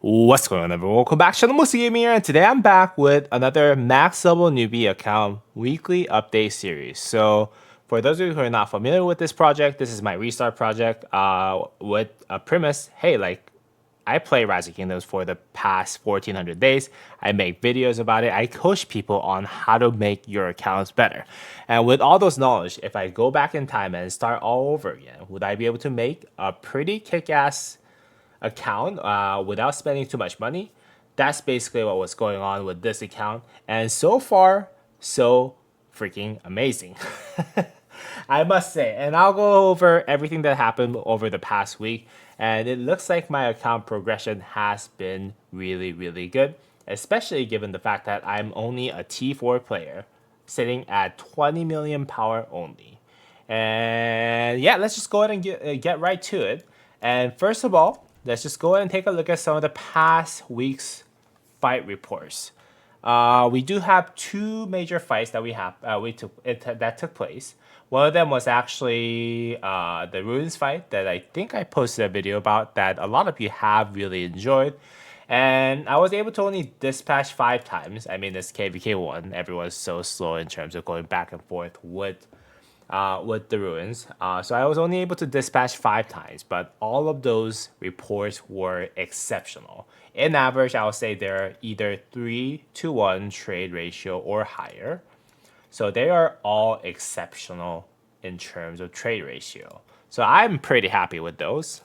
What's going on, everyone? Welcome back to the Musty Gaming here, and today I'm back with another max level newbie account weekly update series. So, for those of you who are not familiar with this project, this is my restart project. With a premise, hey, like I play Rise of Kingdoms for the past 1400 days. I make videos about it. I coach people on how to make your accounts better. And with all those knowledge, if I go back in time and start all over again, would I be able to make a pretty kick-ass account without spending too much money? That's basically what was going on with this account. And so far, so freaking amazing. I must say. And I'll go over everything that happened over the past week. And it looks like my account progression has been really, really good, especially given the fact that I'm only a T4 player sitting at 20 million power only. And yeah, let's just go ahead and get right to it. And first of all, let's just go ahead and take a look at some of the past week's fight reports. We do have two major fights that that took place. One of them was actually the Ruins fight that I think I posted a video about that a lot of you have really enjoyed. And I was able to only dispatch 5 times. I mean, this KVK1, everyone's so slow in terms of going back and forth with the ruins. So I was only able to dispatch 5 times, but all of those reports were exceptional. In average, I would say they're either 3-to-1 trade ratio or higher. So they are all exceptional in terms of trade ratio. So I'm pretty happy with those.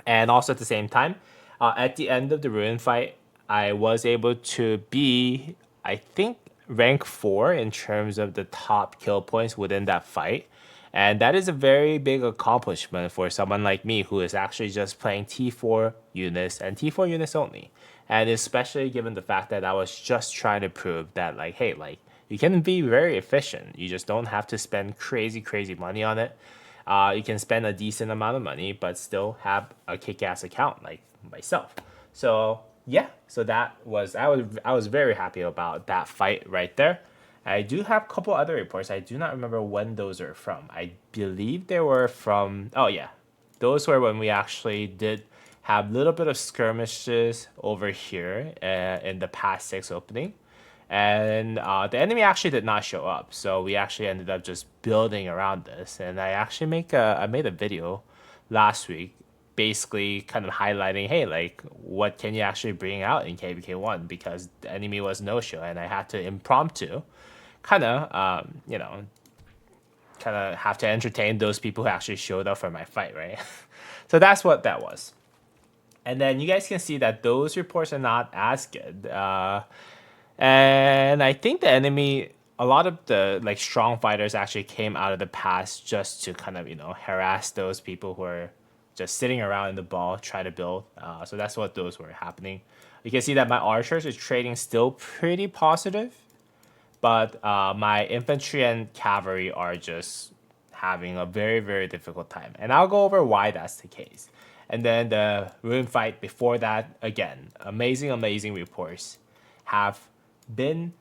And also at the same time, at the end of the ruin fight, I was able to be, I think, rank 4 in terms of the top kill points within that fight. And that is a very big accomplishment for someone like me who is actually just playing T4 units and T4 units only. And especially given the fact that I was just trying to prove that, like, hey, like, you can be very efficient. You just don't have to spend crazy money on it. You can spend a decent amount of money, but still have a kick-ass account like myself. So yeah, so I was very happy about that fight right there. I do have a couple other reports. I do not remember when those are from. I believe they were from. Oh yeah, those were when we actually did have a little bit of skirmishes over here in the past 6 opening. And the enemy actually did not show up, so we actually ended up just building around this. And I made a video last week, basically kind of highlighting, hey, like what can you actually bring out in KVK1 because the enemy was no show, and I had to impromptu, kind of kind of have to entertain those people who actually showed up for my fight, right? So that's what that was. And then you guys can see that those reports are not as good. And I think the enemy, a lot of the like strong fighters actually came out of the past just to kind of harass those people who are just sitting around in the ball, try to build. So that's what those were happening. You can see that my archers is trading still pretty positive, but my infantry and cavalry are just having a very difficult time. And I'll go over why that's the case. And then the ruin fight before that, again, amazing reports have been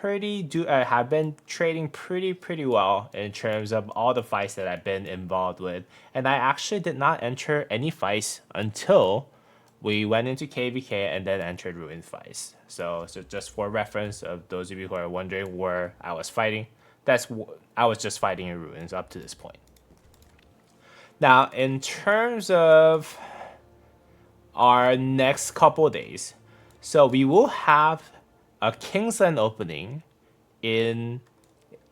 have been trading pretty well in terms of all the fights that I've been involved with. And I actually did not enter any fights until we went into KVK and then entered ruin fights. So just for reference of those of you who are wondering where I was fighting, I was just fighting in ruins up to this point. Now, in terms of our next couple days, so we will have a KINGSLAND opening in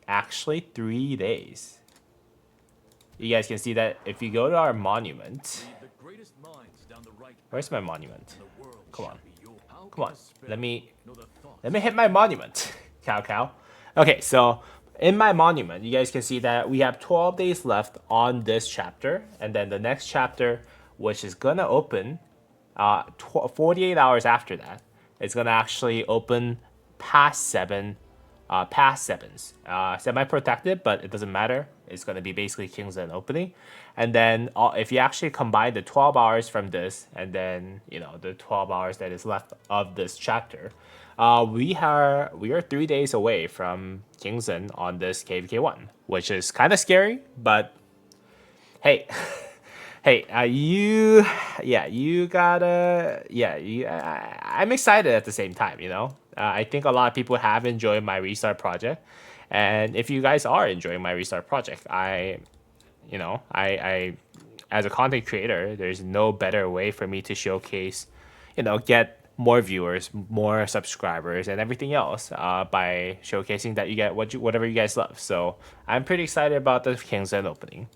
actually 3 days. You guys can see that if you go to our monument. Where's my monument? Come on. Let me hit my monument. Cow. Okay, so in my monument, you guys can see that we have 12 days left on this chapter, and then the next chapter, which is gonna open 48 hours after that, it's gonna actually open past 7, past 7s. Semi-protected, but it doesn't matter. It's gonna be basically KINGSLAND opening, and then if you actually combine the 12 hours from this, and then the 12 hours that is left of this chapter, we are 3 days away from KINGSLAND on this KVK1, which is kind of scary, but hey. Hey, you gotta, I'm excited at the same time, you know? I think a lot of people have enjoyed my restart project. And if you guys are enjoying my restart project, as a content creator, there's no better way for me to showcase, get more viewers, more subscribers, and everything else by showcasing that you get whatever you guys love. So I'm pretty excited about the Kingsland opening,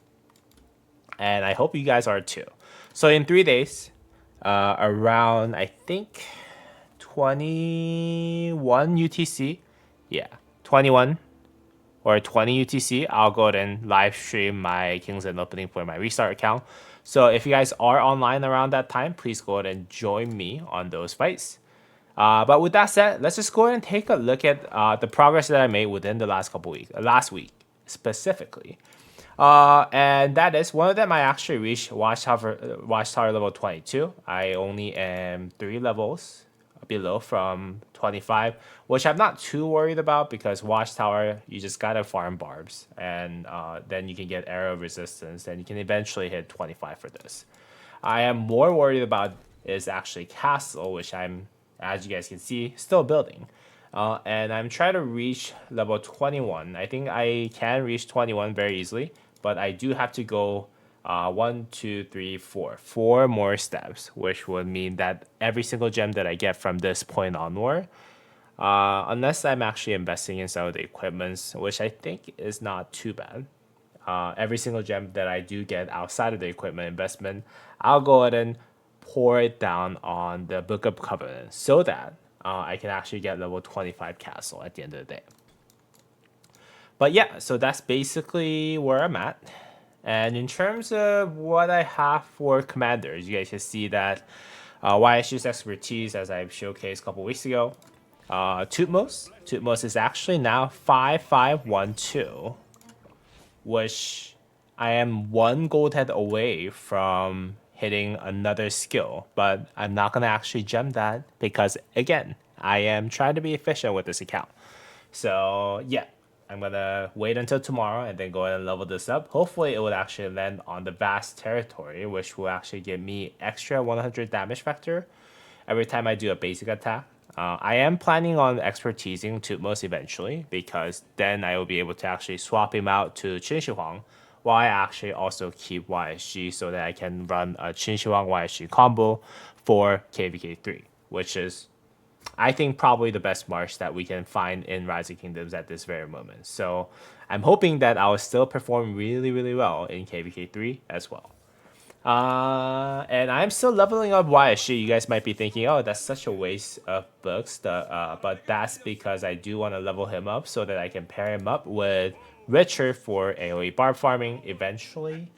and I hope you guys are too. So in 3 days, around I think 21 UTC, yeah, 21 or 20 UTC, I'll go ahead and live stream my Kingsland opening for my restart account. So if you guys are online around that time, please go ahead and join me on those fights. But with that said, let's just go ahead and take a look at the progress that I made within the last couple weeks, last week specifically. And that is one of them. I actually reached Watchtower level 22. I only am 3 levels below from 25, which I'm not too worried about because Watchtower, you just gotta farm barbs, and then you can get arrow resistance, and you can eventually hit 25 for this. I am more worried about is actually Castle, which I'm, as you guys can see, still building. And I'm trying to reach level 21. I think I can reach 21 very easily, but I do have to go 4 more steps, which would mean that every single gem that I get from this point onward, unless I'm actually investing in some of the equipments, which I think is not too bad. Every single gem that I do get outside of the equipment investment, I'll go ahead and pour it down on the Book of Covenant so that I can actually get level 25 castle at the end of the day. But yeah, so that's basically where I'm at. And in terms of what I have for commanders, you guys can see that YSU's expertise, as I've showcased a couple weeks ago. Tutmos is actually now 5512, which I am 1 gold head away from hitting another skill, but I'm not going to actually gem that because, again, I am trying to be efficient with this account. So, yeah, I'm going to wait until tomorrow and then go ahead and level this up. Hopefully, it would actually land on the vast territory, which will actually give me extra 100 damage factor every time I do a basic attack. I am planning on expertising Tutmos eventually because then I will be able to actually swap him out to Qin Shi Huang, while I actually also keep YSG so that I can run a Qin Shi Huang YSG combo for KVK3, which is, I think, probably the best march that we can find in Rising Kingdoms at this very moment. So I'm hoping that I'll still perform really, really well in KVK3 as well. And I'm still leveling up YSG. You guys might be thinking, oh, that's such a waste of books. But that's because I do want to level him up so that I can pair him up with Richard for AoE barb farming eventually.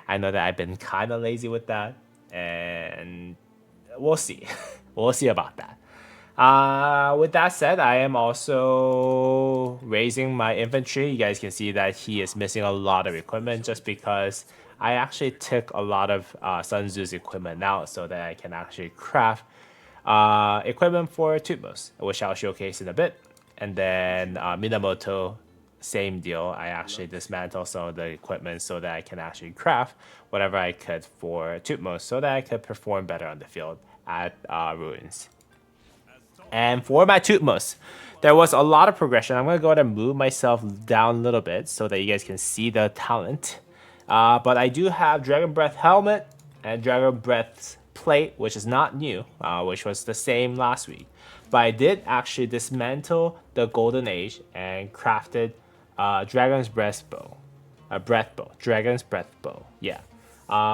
I know that I've been kind of lazy with that, and we'll see. We'll see about that. With that said, I am also raising my infantry. You guys can see that he is missing a lot of equipment just because I actually took a lot of Sun Tzu's equipment out so that I can actually craft equipment for Tutmos, which I'll showcase in a bit. And then Minamoto, same deal. I actually dismantle some of the equipment so that I can actually craft whatever I could for Tutmos so that I could perform better on the field at Ruins. And for my Tutmos, there was a lot of progression. I'm going to go ahead and move myself down a little bit so that you guys can see the talent. But I do have Dragon Breath Helmet and Dragon Breath Plate, which is not new, which was the same last week. But I did actually dismantle the Golden Age and crafted Dragon's Breath Bow. Dragon's Breath Bow, yeah.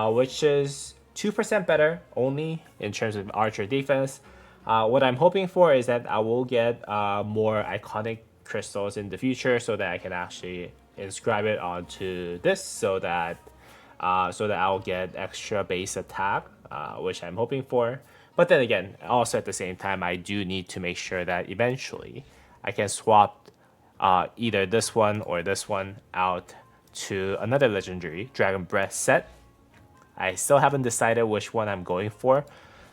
Which is 2% better only in terms of archer defense. What I'm hoping for is that I will get more iconic crystals in the future so that I can actually inscribe it onto this so that I'll get extra base attack, which I'm hoping for. But then again, also at the same time, I do need to make sure that eventually I can swap either this one or this one out to another legendary Dragon Breath set. I still haven't decided which one I'm going for.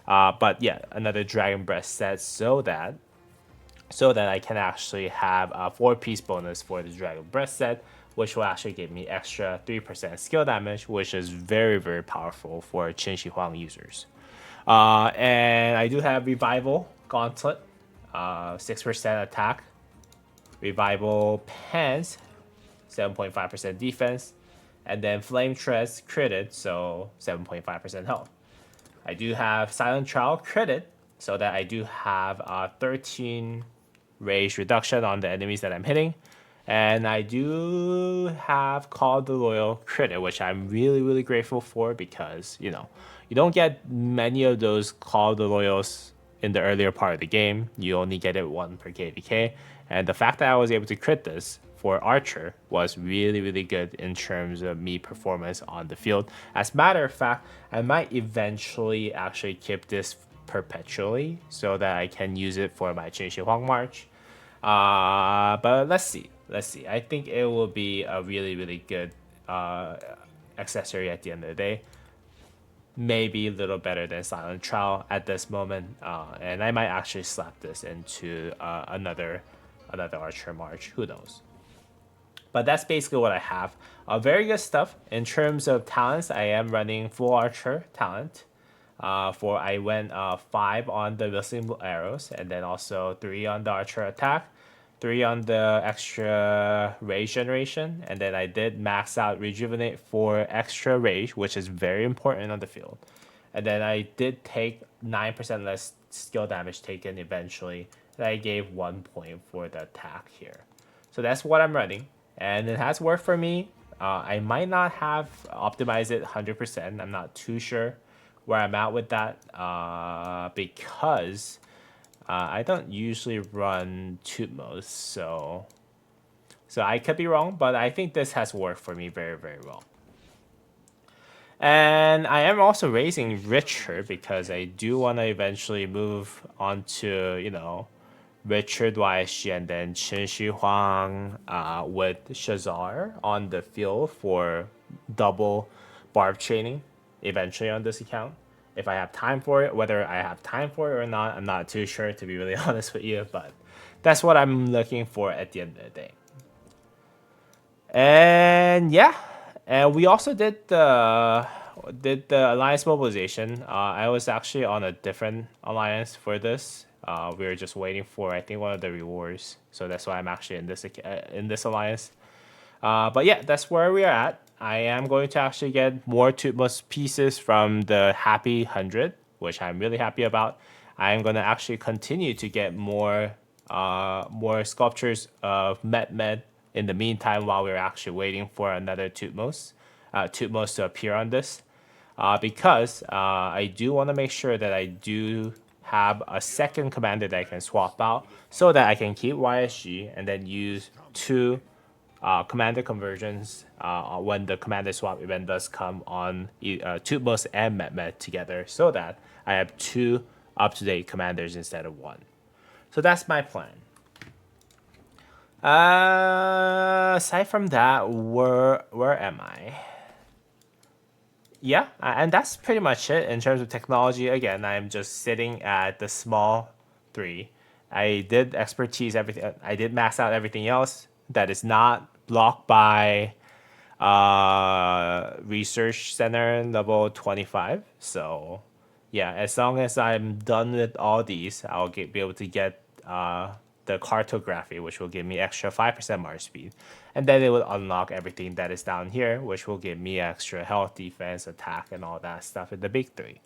But yeah, another Dragon Breath set so that I can actually have a 4-piece bonus for the Dragon Breath set, which will actually give me extra 3% skill damage, which is very, very powerful for Qin Shi Huang users. And I do have Revival Gauntlet, 6% attack. Revival Pants, 7.5% defense. And then Flame Treads critted, so 7.5% health. I do have Silent Trial critted, so that I do have 13 rage reduction on the enemies that I'm hitting. And I do have Call of the Loyal critted, which I'm really, really grateful for because, you don't get many of those Call of the Loyals in the earlier part of the game. You only get it 1 per KVK. And the fact that I was able to crit this for Archer was really, really good in terms of me performance on the field. As a matter of fact, I might eventually actually keep this perpetually so that I can use it for my Qin Shi Huang March. But let's see. I think it will be a really, really good accessory at the end of the day. Maybe a little better than Silent Trial at this moment. And I might actually slap this into another Archer March. Who knows? But that's basically what I have. Very good stuff. In terms of talents, I am running full Archer talent. I went 5 on the whistling arrows, and then also 3 on the Archer attack, 3 on the extra rage generation, and then I did max out Rejuvenate for extra rage, which is very important on the field. And then I did take 9% less skill damage taken eventually, and I gave 1 point for the attack here. So that's what I'm running. And it has worked for me. I might not have optimized it 100%. I'm not too sure where I'm at with that because I don't usually run Tutmos. So I could be wrong, but I think this has worked for me very, very well. And I am also raising Richard because I do want to eventually move on to, Richard YSG and then Qin Shi Huang with Shazar on the field for double barb training eventually on this account. If I have time for it, whether I have time for it or not, I'm not too sure, to be really honest with you, but that's what I'm looking for at the end of the day. And yeah, and we also did the alliance mobilization. I was actually on a different alliance for this. We were just waiting for, I think, one of the rewards, so that's why I'm actually in this alliance. But yeah, that's where we are at. I am going to actually get more Tutmos pieces from the Happy 100, which I'm really happy about. I am going to actually continue to get more sculptures of Met in the meantime while we're actually waiting for another Tutmos to appear on this. Because I do want to make sure that I do have a second commander that I can swap out so that I can keep YSG and then use 2 commander conversions when the commander swap event does come on Tutmos and Met together so that I have 2 up-to-date commanders instead of 1. So that's my plan. Aside from that, where am I? Yeah, and that's pretty much it in terms of technology. Again, I'm just sitting at the small 3. I did expertise everything. I did max out everything else that is not blocked by research center level 25. So yeah, as long as I'm done with all these, I'll be able to get the cartography, which will give me extra 5% march speed. And then it will unlock everything that is down here, which will give me extra health, defense, attack, and all that stuff in the big 3.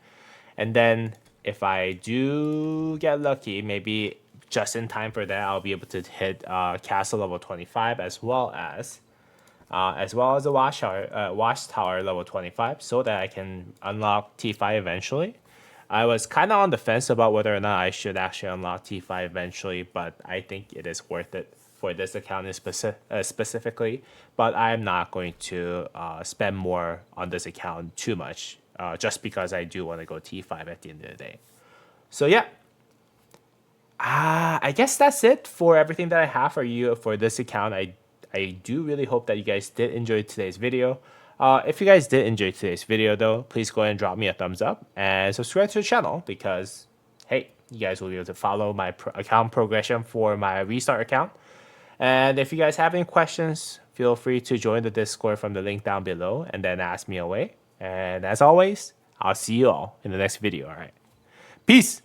And then if I do get lucky, maybe just in time for that, I'll be able to hit castle level 25 as well as the watchtower level 25 so that I can unlock T5 eventually. I was kind of on the fence about whether or not I should actually unlock T5 eventually, but I think it is worth it for this account specifically. But I'm not going to spend more on this account too much just because I do want to go T5 at the end of the day. So yeah, I guess that's it for everything that I have for you for this account. I do really hope that you guys did enjoy today's video. If you guys did enjoy today's video, though, please go ahead and drop me a thumbs up and subscribe to the channel because, hey, you guys will be able to follow my account progression for my restart account. And if you guys have any questions, feel free to join the Discord from the link down below and then ask me away. And as always, I'll see you all in the next video. All right. Peace.